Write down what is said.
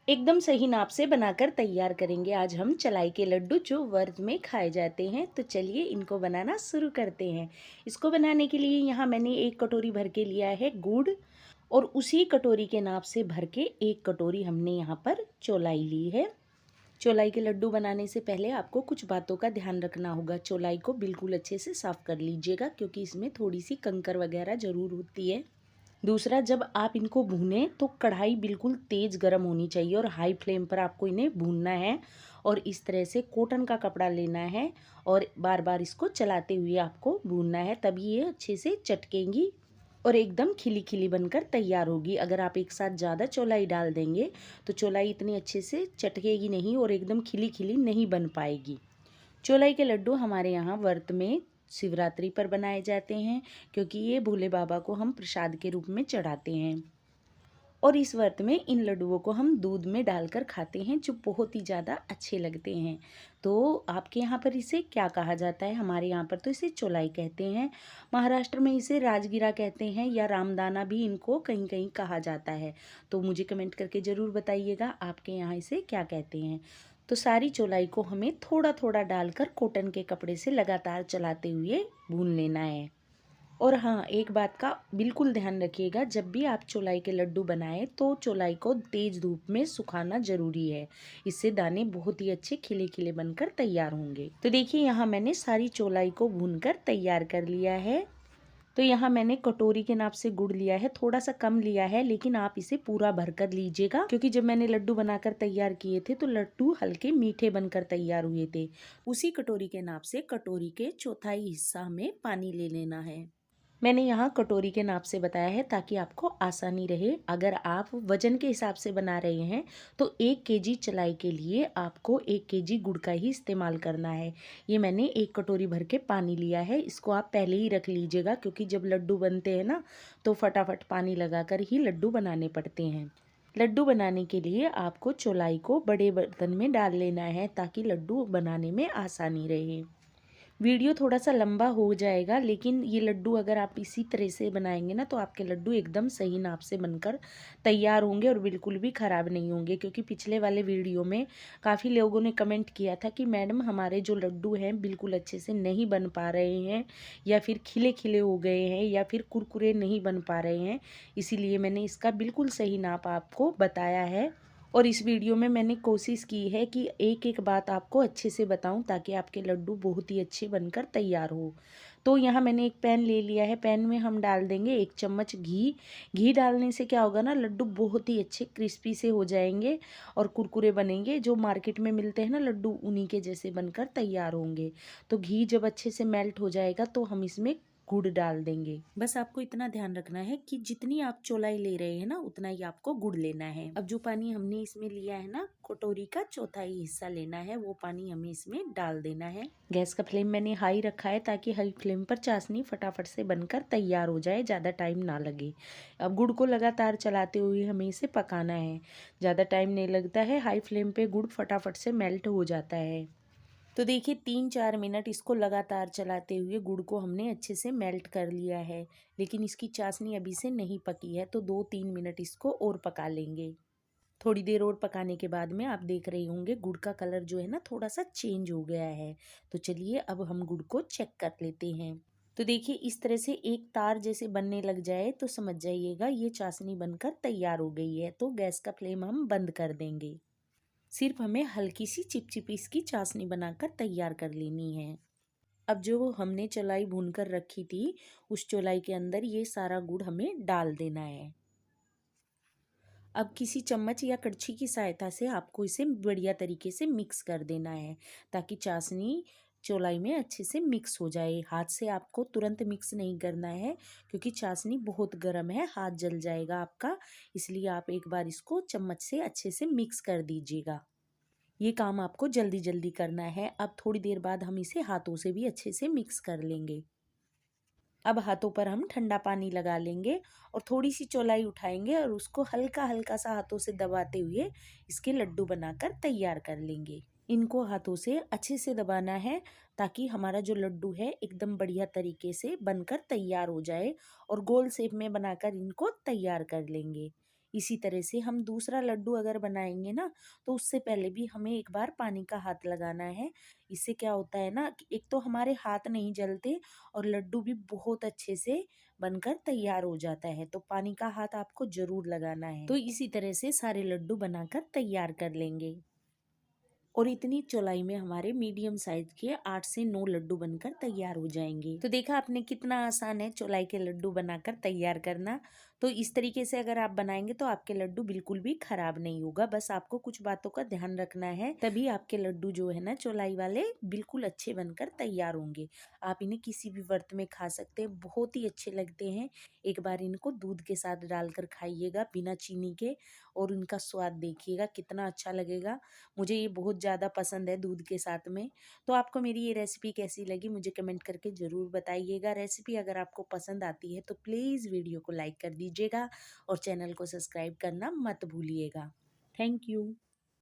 एकदम सही नाप से बनाकर तैयार करेंगे आज हम चलाई के लड्डू जो व्रत में खाए जाते हैं। तो चलिए इनको बनाना शुरू करते हैं। इसको बनाने के लिए यहाँ मैंने 1 कटोरी भर के लिया है गुड़ और उसी कटोरी के नाप से भर के 1 कटोरी हमने यहाँ पर चौलाई ली है। चौलाई के लड्डू बनाने से पहले आपको कुछ बातों का ध्यान रखना होगा। चौलाई को बिल्कुल अच्छे से साफ कर लीजिएगा क्योंकि इसमें थोड़ी सी कंकर वगैरह ज़रूर होती है। दूसरा, जब आप इनको भूनें तो कढ़ाई बिल्कुल तेज़ गर्म होनी चाहिए और हाई फ्लेम पर आपको इन्हें भूनना है। और इस तरह से कॉटन का कपड़ा लेना है और बार बार इसको चलाते हुए आपको भूनना है, तभी ये अच्छे से चटकेंगी और एकदम खिली खिली बनकर तैयार होगी। अगर आप एक साथ ज़्यादा चौलाई डाल देंगे तो चौलाई इतनी अच्छे से चटकेगी नहीं और एकदम खिली खिली नहीं बन पाएगी। चौलाई के लड्डू हमारे यहाँ व्रत में शिवरात्रि पर बनाए जाते हैं क्योंकि ये भोले बाबा को हम प्रसाद के रूप में चढ़ाते हैं। और इस व्रत में इन लड्डुओं को हम दूध में डालकर खाते हैं जो बहुत ही ज़्यादा अच्छे लगते हैं। तो आपके यहाँ पर इसे क्या कहा जाता है? हमारे यहाँ पर तो इसे चौलाई कहते हैं। महाराष्ट्र में इसे राजगिरा कहते हैं या रामदाना भी इनको कहीं कहीं कहा जाता है। तो मुझे कमेंट करके ज़रूर बताइएगा आपके यहाँ इसे क्या कहते हैं। तो सारी चौलाई को हमें थोड़ा थोड़ा डालकर कॉटन के कपड़े से लगातार चलाते हुए भून लेना है। और हाँ, एक बात का बिल्कुल ध्यान रखिएगा, जब भी आप चौलाई के लड्डू बनाएं तो चौलाई को तेज़ धूप में सुखाना ज़रूरी है। इससे दाने बहुत ही अच्छे खिले खिले बनकर तैयार होंगे। तो देखिए यहाँ मैंने सारी चौलाई को भूनकर तैयार कर लिया है। तो यहाँ मैंने कटोरी के नाप से गुड़ लिया है, थोड़ा सा कम लिया है लेकिन आप इसे पूरा भर कर लीजिएगा क्योंकि जब मैंने लड्डू बनाकर तैयार किए थे तो लड्डू हल्के मीठे बनकर तैयार हुए थे। उसी कटोरी के नाप से कटोरी के चौथाई हिस्सा में पानी ले लेना है। मैंने यहाँ कटोरी के नाप से बताया है ताकि आपको आसानी रहे। अगर आप वजन के हिसाब से बना रहे हैं तो 1 केजी चलाई के लिए आपको 1 केजी गुड़ का ही इस्तेमाल करना है। ये मैंने 1 कटोरी भर के पानी लिया है, इसको आप पहले ही रख लीजिएगा क्योंकि जब लड्डू बनते हैं ना तो फटाफट पानी लगाकर ही लड्डू बनाने पड़ते हैं। लड्डू बनाने के लिए आपको चौलाई को बड़े बर्तन में डाल लेना है ताकि लड्डू बनाने में आसानी रहे। वीडियो थोड़ा सा लंबा हो जाएगा लेकिन ये लड्डू अगर आप इसी तरह से बनाएंगे ना तो आपके लड्डू एकदम सही नाप से बनकर तैयार होंगे और बिल्कुल भी ख़राब नहीं होंगे। क्योंकि पिछले वाले वीडियो में काफ़ी लोगों ने कमेंट किया था कि मैडम हमारे जो लड्डू हैं बिल्कुल अच्छे से नहीं बन पा रहे हैं या फिर खिले खिले हो गए हैं या फिर कुरकुरे नहीं बन पा रहे हैं। इसीलिए मैंने इसका बिल्कुल सही नाप आपको बताया है और इस वीडियो में मैंने कोशिश की है कि एक एक बात आपको अच्छे से बताऊं ताकि आपके लड्डू बहुत ही अच्छे बनकर तैयार हो। तो यहाँ मैंने एक पैन ले लिया है, पैन में हम डाल देंगे 1 चम्मच घी। घी डालने से क्या होगा ना, लड्डू बहुत ही अच्छे क्रिस्पी से हो जाएंगे और कुरकुरे बनेंगे। जो मार्केट में मिलते हैं ना लड्डू उन्हीं के जैसे बनकर तैयार होंगे। तो घी जब अच्छे से मेल्ट हो जाएगा तो हम इसमें गुड़ डाल देंगे। बस आपको इतना ध्यान रखना है कि जितनी आप चौलाई ले रहे हैं ना उतना ही आपको गुड़ लेना है। अब जो पानी हमने इसमें लिया है ना, कटोरी का चौथाई हिस्सा लेना है, वो पानी हमें इसमें डाल देना है। गैस का फ्लेम मैंने हाई रखा है ताकि हाई फ्लेम पर चाशनी फटाफट से बनकर तैयार हो जाए, ज़्यादा टाइम ना लगे। अब गुड़ को लगातार चलाते हुए हमें इसे पकाना है, ज़्यादा टाइम नहीं लगता है। हाई फ्लेम पे गुड़ फटाफट से मेल्ट हो जाता है। तो देखिए 3-4 मिनट इसको लगातार चलाते हुए गुड़ को हमने अच्छे से मेल्ट कर लिया है। लेकिन इसकी चाशनी अभी से नहीं पकी है तो 2-3 मिनट इसको और पका लेंगे। थोड़ी देर और पकाने के बाद में आप देख रहे होंगे गुड़ का कलर जो है ना थोड़ा सा चेंज हो गया है। तो चलिए अब हम गुड़ को चेक कर लेते हैं। तो देखिए इस तरह से एक तार जैसे बनने लग जाए तो समझ जाइएगा ये चाशनी बनकर तैयार हो गई है। तो गैस का फ्लेम हम बंद कर देंगे। सिर्फ हमें हल्की सी चिपचिपी इसकी चाशनी बनाकर तैयार कर लेनी है। अब जो हमने चौलाई भून कर रखी थी उस चौलाई के अंदर ये सारा गुड़ हमें डाल देना है। अब किसी चम्मच या कड़छी की सहायता से आपको इसे बढ़िया तरीके से मिक्स कर देना है ताकि चाशनी चौलाई में अच्छे से मिक्स हो जाए। हाथ से आपको तुरंत मिक्स नहीं करना है क्योंकि चाशनी बहुत गर्म है, हाथ जल जाएगा आपका। इसलिए आप एक बार इसको चम्मच से अच्छे से मिक्स कर दीजिएगा। ये काम आपको जल्दी जल्दी करना है। अब थोड़ी देर बाद हम इसे हाथों से भी अच्छे से मिक्स कर लेंगे। अब हाथों पर हम ठंडा पानी लगा लेंगे और थोड़ी सी चौलाई उठाएंगे और उसको हल्का हल्का सा हाथों से दबाते हुए इसके लड्डू बनाकर तैयार कर लेंगे। इनको हाथों से अच्छे से दबाना है ताकि हमारा जो लड्डू है एकदम बढ़िया तरीके से बनकर तैयार हो जाए और गोल शेप में बनाकर इनको तैयार कर लेंगे। इसी तरह से हम दूसरा लड्डू अगर बनाएंगे ना, तो उससे पहले भी हमें एक बार पानी का हाथ लगाना है। इससे क्या होता है ना कि एक तो हमारे हाथ नहीं जलते और लड्डू भी बहुत अच्छे से बनकर तैयार हो जाता है। तो पानी का हाथ आपको जरूर लगाना है। तो इसी तरह से सारे लड्डू बनाकर तैयार कर लेंगे। और इतनी चौलाई में हमारे मीडियम साइज के 8 से 9 लड्डू बनकर तैयार हो जाएंगे। तो देखा आपने कितना आसान है चौलाई के लड्डू बनाकर तैयार करना। तो इस तरीके से अगर आप बनाएंगे तो आपके लड्डू बिल्कुल भी खराब नहीं होगा। बस आपको कुछ बातों का ध्यान रखना है, तभी आपके लड्डू जो है ना चौलाई वाले बिल्कुल अच्छे बनकर तैयार होंगे। आप इन्हें किसी भी व्रत में खा सकते हैं, बहुत ही अच्छे लगते हैं। एक बार इनको दूध के साथ डालकर खाइएगा बिना चीनी के, और उनका स्वाद देखिएगा कितना अच्छा लगेगा। मुझे ये बहुत ज़्यादा पसंद है दूध के साथ में। तो आपको मेरी ये रेसिपी कैसी लगी मुझे कमेंट करके ज़रूर बताइएगा। रेसिपी अगर आपको पसंद आती है तो प्लीज़ वीडियो को लाइक कर दीजिएगा और चैनल को सब्सक्राइब करना मत भूलिएगा। Thank you.